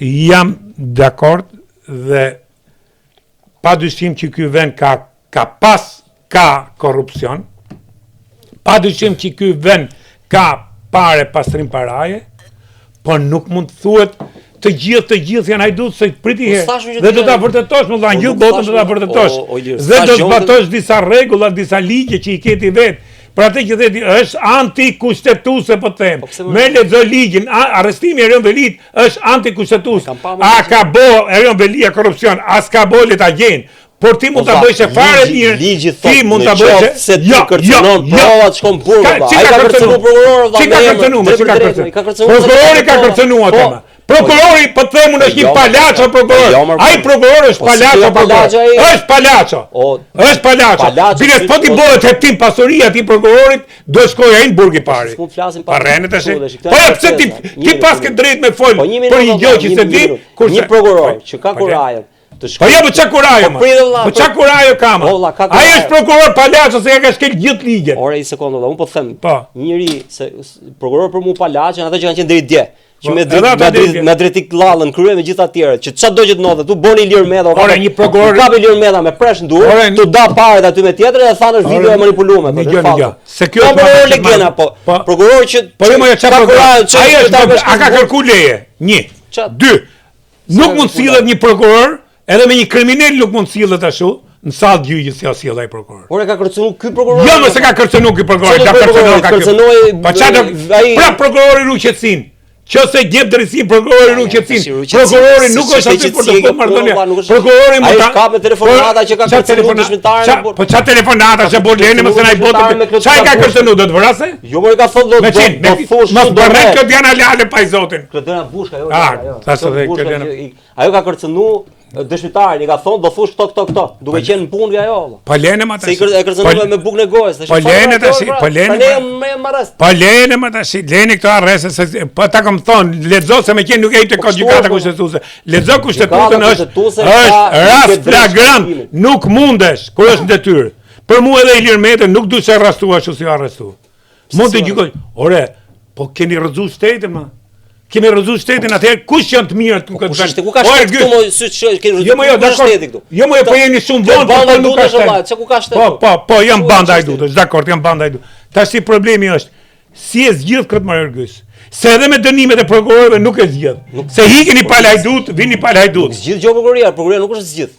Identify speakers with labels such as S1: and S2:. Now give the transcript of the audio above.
S1: jam dakord dhe pa dyshim që ky vend ka korrupsion, pa dyshim që ky vend ka pastrim paraje, por nuk mund të thuhet të gjithë janë hajdut se priti herë. Dhe do ta vërtetosh, më dhan gjithë botën do ta vërtetosh. Dhe do të zbatosh disa rregulla, disa ligje që i keti vetë. Për atë që theti është antikushtetuese po them. Me lexo ligjin, arrestimi i Erion Velit është antikushtetues. A ka bo Erion Velia korrupsion, as ka bo le ta gjen. Por ti mund ta bësh e fare mirë. Ti mund ta bësh
S2: se ti kërcënon provat shkon burrë.
S1: Ai ka kërcënuar prokurorë, Prokurori ka kërcënuar atë. Prokurori po themun është një palaço prokuror. Ai prokuror është palaço prokuror. Është palaço. Është palaço. Bile po ti bëhet hetim pasuria ti prokurorit, do shkoj ai në burg i parë. Pa rënë tash. Po pse ti pas ke drejt me fol për një gjë që se di,
S2: një prokuror që ka kurajën.
S1: Po jo, çka kurajo më. Po çka kurajo kam. Ai është prokuror palaço se ka shkel gjithë ligjet.
S2: Ore një sekondë, unë po them. Njëri se prokuror për mua palaço, ata që kanë qenë deri dje. Që me drejtik lallën krye me gjithë atjerët, që çfarë do që të ndodhet, tu boni Ilir Meta,
S1: ore një prokuror
S2: kapi Ilir Meta me presh në durë, tu da paret aty me tjetër dhe thanë është video e manipuluar.
S1: Se kjo
S2: është prokuror legjenda, po. Prokuror që
S1: po jo më çfarë prokuror? Ai është a ka kërku leje? 1. 2. Nuk mund sillet një prokuror, edhe me një kriminal nuk mund sillet ashtu. Në sallë gjyqës si sjell ai prokuror.
S2: Ore ka kërcënuar ky prokuror?
S1: Jo, më se ka kërcënuar ky prokuror, ka kërcënuar. Pa çfarë? Pra prokurori Ruqetsin. Qëse gjep drejtësi prokurori Ruqetsin. Prokurori nuk është aty për të bërë marrëdhënie. Prokurori mund ta
S2: ka me telefonata që ka kërcënuar dëshmitarin.
S1: Po çfarë telefonata që bën lene mos ai botë. Çfarë ka kërcënuar do të vrasë?
S2: Jo, më ka thonë do të fush.
S1: Mos bërë këtë janë alale pa i zotin.
S2: Klodiana Bushka, jo.
S1: Thashë se Klodiana.
S2: Ajo ka kërcënuar dëshmitarin, i ka thonë do fush këto, duke qenë në punë ajo.
S1: Po lene më tash.
S2: Se e kërcënuar me bukën e gojës,
S1: Po lene tash, po lene. Po lene më tash, lene këto arreste se po ta kam thonë, lexo se më qenë nuk e të gjykata kushtetuese. Lexo kushtetutën është rast flagrant, nuk mundesh kur është në detyrë. Për mua edhe Ilir Meta nuk duhet të arrestuar ashtu si arrestu. Mund të gjykoj. Ore, po keni rrëzu shtetin më. Kemi rrëzu shtetin atëherë kush janë të mirët ku këtë vend.
S2: Ku ka shtet këtu më sy keni rrëzu.
S1: Jo më jo, dakord. Jo më po jeni shumë vonë, po nuk ka shtet.
S2: Çka ku ka shtet?
S1: Po, jam banda hajdutësh, dakord, jam banda hajdut. Tash si problemi është, si e zgjidh këtë marrëgys. Se edhe me dënimet e prokurorëve nuk e zgjidh. Se hikeni pal hajdut, vini pal hajdut.
S2: Zgjidh gjë prokuroria, prokuroria nuk është zgjidh.